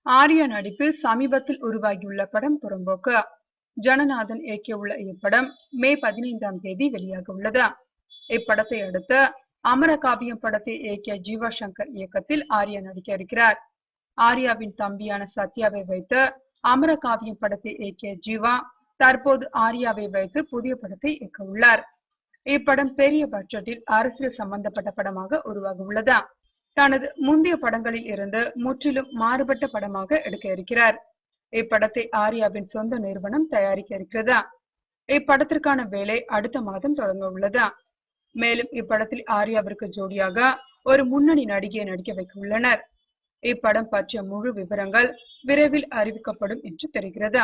ஆர்யா நடிப்பில் சமீபத்தில் உருவாகியுள்ள படம் புறம்போக்கு. ஜனநாதன் இயக்கியுள்ள இப்படம் மே 15ஆம் தேதி வெளியாக உள்ளது. இப்படத்தை அடுத்து அமரகாவியம் படத்தை இயக்கிய ஜீவா சங்கர் இயக்கத்தில் ஆர்யா நடிக்க இருக்கிறார். ஆர்யாவின் தம்பியான சத்யாவை வைத்து அமரகாவியம் படத்தை இயக்கிய ஜீவா தற்போது ஆர்யாவை வைத்து புதிய படத்தை இயக்க உள்ளார். இப்படம் பெரிய பட்ஜெட்டில் அரசியல் சம்பந்தப்பட்ட படமாக உருவாக உள்ளது. தனது முந்தைய படங்களில் இருந்து முற்றிலும் மாறுபட்ட படமாக எடுக்க இருக்கிறார். இப்படத்தை ஆர்யாவின் சொந்த நிறுவனம் தயாரிக்க இருக்கிறதா. இப்படத்திற்கான வேலை அடுத்த மாதம் தொடங்க உள்ளதா. மேலும் இப்படத்தில் ஆர்யாவிற்கு ஜோடியாக ஒரு முன்னணி நடிகையை நடிக்க வைக்க உள்ளனர். இப்படம் பற்றிய முழு விவரங்கள் விரைவில் அறிவிக்கப்படும் என்று தெரிகிறது.